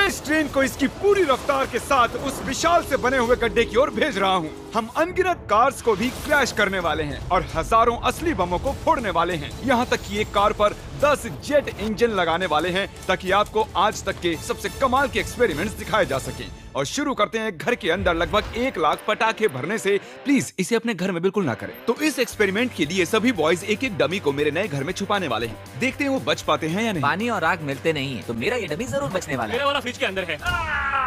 मैं इस ट्रेन को इसकी पूरी रफ्तार के साथ उस विशाल से बने हुए गड्ढे की ओर भेज रहा हूँ। हम अनगिनत कार्स को भी क्रैश करने वाले हैं और हजारों असली बमों को फोड़ने वाले हैं। यहाँ तक कि एक कार पर 10 जेट इंजन लगाने वाले हैं ताकि आपको आज तक के सबसे कमाल के एक्सपेरिमेंट्स दिखाए जा सकें। और शुरू करते हैं घर के अंदर लगभग 1 लाख पटाखे भरने से। प्लीज इसे अपने घर में बिल्कुल ना करें। तो इस एक्सपेरिमेंट के लिए सभी बॉयज एक एक डमी को मेरे नए घर में छुपाने वाले हैं। देखते हैं वो बच पाते हैं या नहीं। पानी और आग मिलते नहीं है तो मेरा ये डमी जरूर बचने वाला है। मेरा वाला फ्रिज के अंदर है।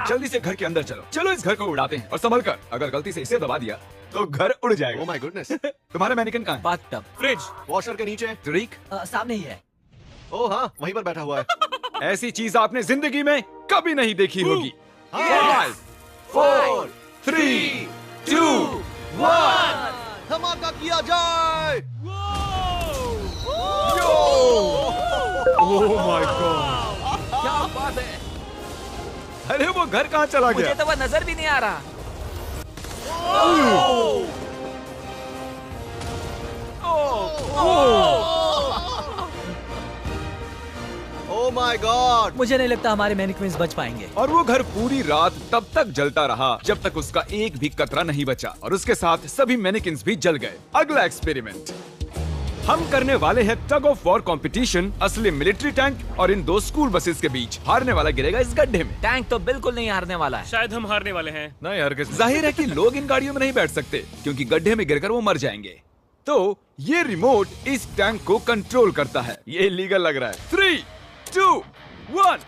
जल्दी से घर के अंदर चलो। चलो इस घर को उड़ाते हैं और संभल कर। अगर गलती से इसे दबा दिया तो घर उड़ जाएगा। Oh my goodness. तुम्हारा मैनिकन कहाँ है? बाथटब। फ्रिज वॉशर के नीचे। ट्रिक सामने ही है। ओह हाँ, वहीं पर बैठा हुआ है। ऐसी चीज आपने जिंदगी में कभी नहीं देखी होगी। Yes! 5 4 3 2 1 धमाका किया जाए। ओह माय गॉड, क्या बात है। अरे वो घर कहाँ चला मुझे गया? तो वह नजर भी नहीं आ रहा। Oh my God. मुझे नहीं लगता हमारे मैनिक्विन्स बच पाएंगे। और वो घर पूरी रात तब तक जलता रहा जब तक उसका एक भी कतरा नहीं बचा और उसके साथ सभी मैनिकिन्स भी जल गए। अगला एक्सपेरिमेंट हम करने वाले हैं टग ऑफ वॉर कंपटीशन असली मिलिट्री टैंक और इन 2 स्कूल बसेस के बीच। हारने वाला गिरेगा इस गड्ढे में। टैंक तो बिल्कुल नहीं हारने वाला है। शायद हम हारने वाले हैं। नहीं हरगिज़। जाहिर है कि लोग इन गाड़ियों में नहीं बैठ सकते क्योंकि गड्ढे में गिरकर वो मर जाएंगे। तो ये रिमोट इस टैंक को कंट्रोल करता है। ये इलीगल लग रहा है। 3 2 1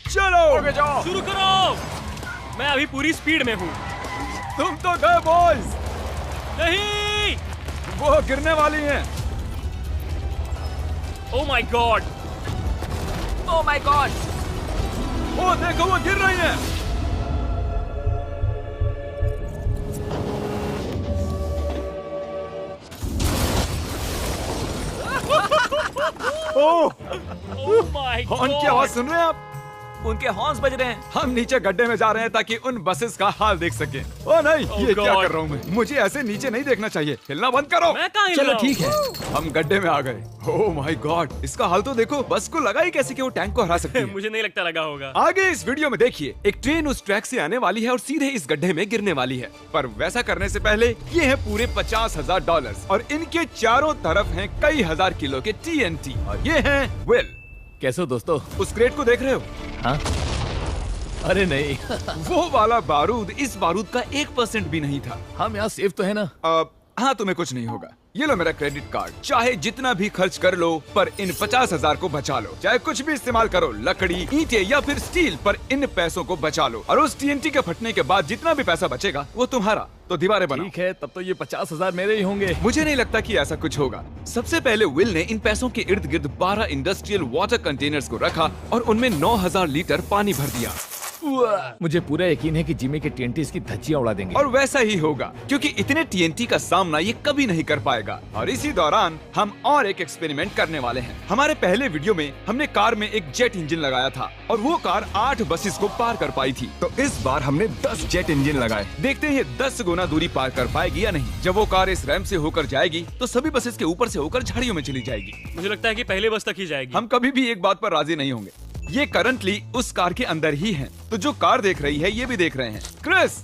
चलो जाओ। शुरू करो। मैं अभी पूरी स्पीड में हूँ। तुम तो गए बॉयज। नहीं। वो गिरने वाली हैं। Oh my God. Oh my God. वो देखो वो गिर रही हैं। ओह ओह माय गॉड। हॉर्न की आवाज सुन रहे हैं आप? उनके हॉर्न्स बज रहे हैं। हम नीचे गड्ढे में जा रहे हैं ताकि उन बसेस का हाल देख सकें। ओ नहीं, ये क्या God. कर रहा हूँ मैं? मुझे ऐसे नीचे नहीं देखना चाहिए। हिलना बंद करो। मैं कहाँ हिल चलो रहा हूँ? ठीक है। हम गड्ढे में आ गए। ओह माय गॉड, इसका हाल तो देखो। बस को लगा ही कैसे कि वो टैंक को हरा सकती है। मुझे नहीं लगता लगा होगा। आगे इस वीडियो में देखिए, एक ट्रेन उस ट्रैक से आने वाली है और सीधे इस गड्ढे में गिरने वाली है। पर वैसा करने से पहले ये है पूरे $50,000 और इनके चारों तरफ हैं कई हजार किलो के TNT और ये हैं विल। कैसे हो दोस्तों? उस क्रेट को देख रहे हो? हाँ? अरे नहीं। वो वाला बारूद इस बारूद का 1% भी नहीं था। हम यहाँ सेफ तो है ना? हाँ, तुम्हें कुछ नहीं होगा। ये लो मेरा क्रेडिट कार्ड। चाहे जितना भी खर्च कर लो पर इन 50,000 को बचा लो। चाहे कुछ भी इस्तेमाल करो, लकड़ी, ईंटें या फिर स्टील, पर इन पैसों को बचा लो। और उस TNT के फटने के बाद जितना भी पैसा बचेगा वो तुम्हारा। तो दीवारें बनाओ। ठीक है, तब तो ये 50,000 मेरे ही होंगे। मुझे नहीं लगता कि ऐसा कुछ होगा। सबसे पहले विल ने इन पैसों के इर्द गिर्द 12 इंडस्ट्रियल वाटर कंटेनर्स को रखा और उनमें 9,000 लीटर पानी भर दिया। मुझे पूरा यकीन है कि जिमी के TNT इसकी धज्जियां उड़ा देंगे। और वैसा ही होगा क्योंकि इतने TNT का सामना ये कभी नहीं कर पाएगा। और इसी दौरान हम और एक एक्सपेरिमेंट करने वाले हैं। हमारे पहले वीडियो में हमने कार में एक जेट इंजन लगाया था और वो कार 8 बसेस को पार कर पाई थी। तो इस बार हमने 10 जेट इंजन लगाए। देखते हैं ये 10 गुना दूरी पार कर पाएगी या नहीं। जब वो कार इस रैंप से होकर जाएगी तो सभी बसेस के ऊपर से होकर झाड़ियों में चली जाएगी। मुझे लगता है कि पहले बस तक ही जाएगी। हम कभी भी एक बात पर राजी नहीं होंगे। ये करंटली उस कार के अंदर ही हैं। तो जो कार देख रही है ये भी देख रहे हैं। क्रिस,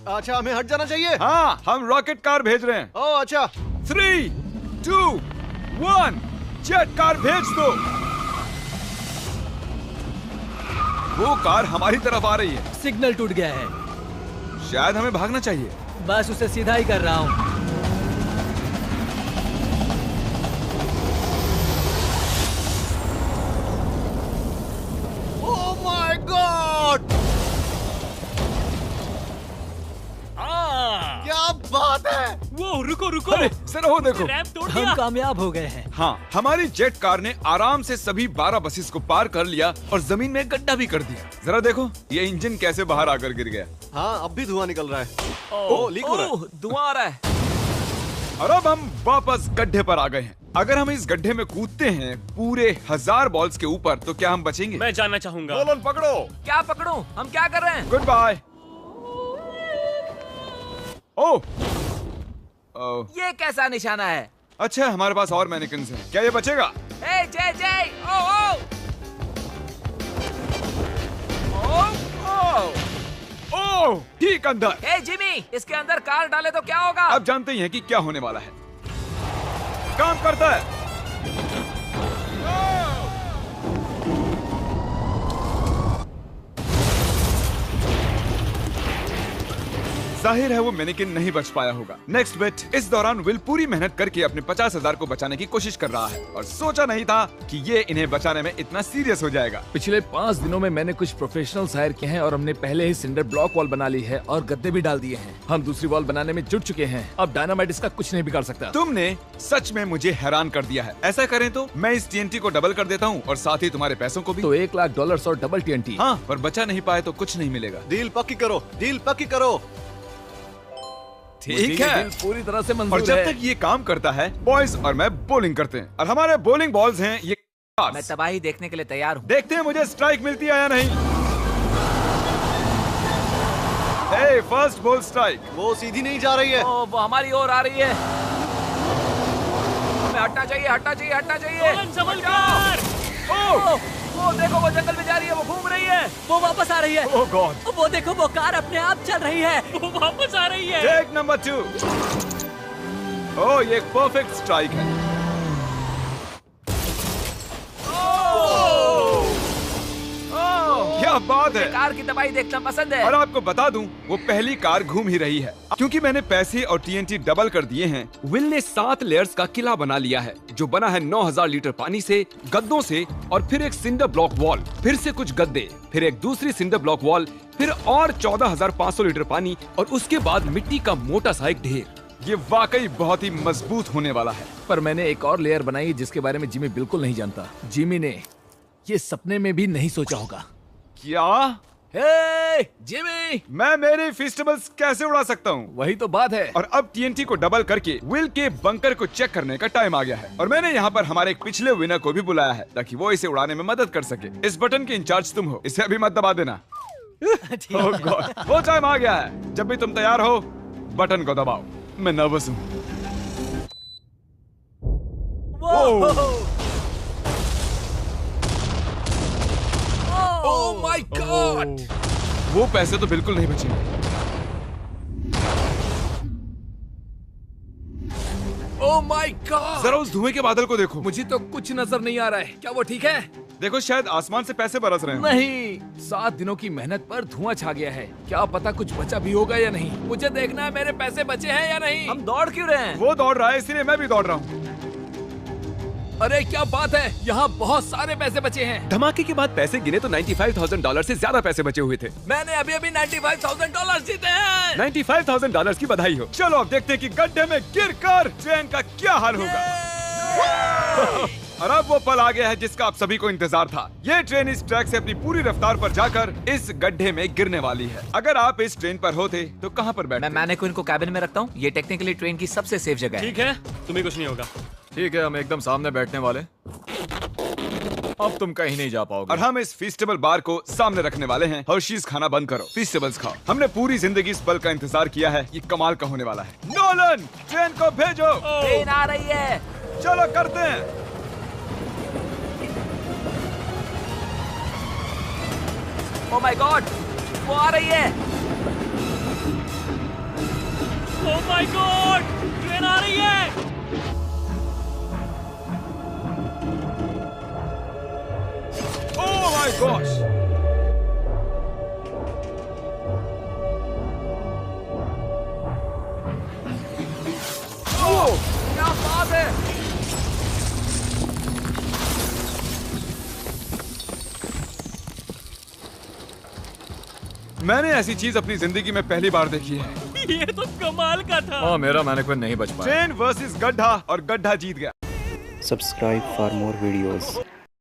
अच्छा, हमें हट जाना चाहिए। हाँ, हम रॉकेट कार भेज रहे हैं। ओह अच्छा। 3 2 1 जेट कार भेज दो। वो कार हमारी तरफ आ रही है। सिग्नल टूट गया है। शायद हमें भागना चाहिए। बस उसे सीधा ही कर रहा हूँ। ओह माय गॉड, क्या बात है। वो रुको रुको। अरे सर, वो देखो। रैंप तोड़ हम दिया। कामयाब हो गए हैं। हाँ, हमारी जेट कार ने आराम से सभी 12 बसेस को पार कर लिया और जमीन में गड्ढा भी कर दिया। जरा देखो ये इंजन कैसे बाहर आकर गिर गया। हाँ, अब भी धुआं निकल रहा है। ओह, लीक हो रहा है। ओह, धुआं आ रहा है। और अब हम वापस गड्ढे पर आ गए हैं। अगर हम इस गड्ढे में कूदते हैं पूरे 1000 बॉल्स के ऊपर तो क्या हम बचेंगे? मैं जानना चाहूंगा। नोलन पकड़ो। क्या पकड़ूं? हम क्या कर रहे हैं? Good bye. ओह, ये कैसा निशाना है? अच्छा, हमारे पास और मैनिकिन्स हैं। क्या ये बचेगा? ए जय जय, ओ ओ। ओह, ठीक अंदर। ए जिमी, इसके अंदर कार डाले तो क्या होगा? अब जानते ही हैं कि क्या होने वाला है। काम करता है। जाहिर है वो मैनेकिन नहीं बच पाया होगा। नेक्स्ट बेट, इस दौरान विल पूरी मेहनत करके अपने 50,000 को बचाने की कोशिश कर रहा है और सोचा नहीं था कि ये इन्हें बचाने में इतना सीरियस हो जाएगा। पिछले 5 दिनों में मैंने कुछ प्रोफेशनल्स हायर किए हैं और हमने पहले ही सिंडर ब्लॉक वॉल बना ली है और गद्दे भी डाल दिए हैं। हम दूसरी वॉल बनाने में जुट चुके हैं। अब डायनामाइट इसका कुछ नहीं बिगाड़ सकता। तुमने सच में मुझे हैरान कर दिया है। ऐसा करें तो मैं इस TNT को डबल कर देता हूँ और साथ ही तुम्हारे पैसों को भी। तो $1,00,000 और डबल TNT। हाँ, पर बचा नहीं पाए तो कुछ नहीं मिलेगा। डील पक्की करो, डील पक्की करो। ठीक मुझे ये है। डील पूरी तरह से और मंजूर जब है। तक ये काम करता है, बॉयज और मैं बॉलिंग करते हैं और हमारे बॉलिंग बॉल्स हैं ये मैं कार्स। तबाही देखने के लिए तैयार हूँ। देखते हैं मुझे स्ट्राइक मिलती है या नहीं। हे, फर्स्ट बॉल स्ट्राइक। वो सीधी नहीं जा रही है। ओ, वो हमारी ओर आ रही है। हमें हटना चाहिए, हटना चाहिए, हटना चाहिए। नोलन, संभल कर। ओ, वो देखो, वो जंगल में जा रही है, वो घूम रही है। वो वापस आ रही है। ओह गॉड। वो देखो, वो कार अपने आप चल रही है। वो वापस आ रही है। Take number 2। ओह, ये एक परफेक्ट स्ट्राइक है। क्या बात है। कार की तबाही देखना पसंद है। और आपको बता दूं, वो पहली कार घूम ही रही है। क्योंकि मैंने पैसे और TNT डबल कर दिए हैं, विल ने 7 लेयर्स का किला बना लिया है जो बना है 9,000 लीटर पानी से, गद्दों से और फिर एक सिंडर ब्लॉक वॉल, फिर से कुछ गद्दे, फिर एक दूसरी सिंडर ब्लॉक वॉल, फिर और 14,500 लीटर पानी और उसके बाद मिट्टी का मोटा सा एक ढेर। ये वाकई बहुत ही मजबूत होने वाला है। पर मैंने एक और लेयर बनाई जिसके बारे में जिमी बिल्कुल नहीं जानता। जिमी ने ये सपने में भी नहीं सोचा होगा। क्या? हे जिमी, मैं मेरे फेस्टिवल्स कैसे उड़ा सकता हूँ? वही तो बात है। और अब TNT को डबल करके विल के बंकर को चेक करने का टाइम आ गया है और मैंने यहाँ पर हमारे एक पिछले विनर को भी बुलाया है ताकि वो इसे उड़ाने में मदद कर सके। इस बटन के इंचार्ज तुम हो, इसे अभी मत दबा देना। Oh God, वो टाइम आ गया है। जब भी तुम तैयार हो, बटन को दबाओ। मैं नर्वस हूँ। Oh my God! वो पैसे तो बिल्कुल नहीं बचेंगे। Oh my God! जरा उस धुएं के बादल को देखो। मुझे तो कुछ नजर नहीं आ रहा है। क्या वो ठीक है? देखो, शायद आसमान से पैसे बरस रहे हैं। नहीं, 7 दिनों की मेहनत पर धुआं छा गया है। क्या पता कुछ बचा भी होगा या नहीं। मुझे देखना है मेरे पैसे बचे हैं या नहीं। हम दौड़ क्यों रहे हैं? वो दौड़ रहा है, इसलिए मैं भी दौड़ रहा हूँ। अरे क्या बात है, यहाँ बहुत सारे पैसे बचे हैं। धमाके के बाद पैसे गिने तो $95,000 से ज्यादा पैसे बचे हुए थे। मैंने अभी अभी $95,000 जीते हैं। $95,000 की बधाई हो। चलो अब देखते हैं कि गड्ढे में गिरकर ट्रेन का क्या हाल होगा। और अब वो पल आ गया है जिसका आप सभी को इंतजार था। ये ट्रेन इस ट्रैक से अपनी पूरी रफ्तार पर जाकर इस गड्ढे में गिरने वाली है। अगर आप इस ट्रेन पर होते तो कहाँ पर बैठते? मैं मैनेक्विन को कैबिन में रखता हूँ। ये टेक्निकली ट्रेन की सबसे सेफ जगह है। ठीक है, तुम्हें कुछ नहीं होगा। ठीक है, हम एकदम सामने बैठने वाले। अब तुम कहीं नहीं जा पाओगे। और हम इस फेस्टिवल बार को सामने रखने वाले हैं। हर्शीज खाना बंद करो, फेस्टिवल्स खाओ। हमने पूरी जिंदगी इस पल का इंतजार किया है। ये कमाल का होने वाला है। नोलन, ट्रेन को भेजो। ट्रेन आ रही है। चलो करते हैं। ओह माय गॉड, वो आ रही है। ओह माय गॉड, ट्रेन आ रही है। Oh my gosh! ओह, क्या बात है। मैंने ऐसी चीज अपनी जिंदगी में पहली बार देखी है। ये तो कमाल का था। हाँ, मेरा मैनेक्विन नहीं बच पाया। ट्रेन वर्सेस गड्ढा और गड्ढा जीत गया। Subscribe for more videos.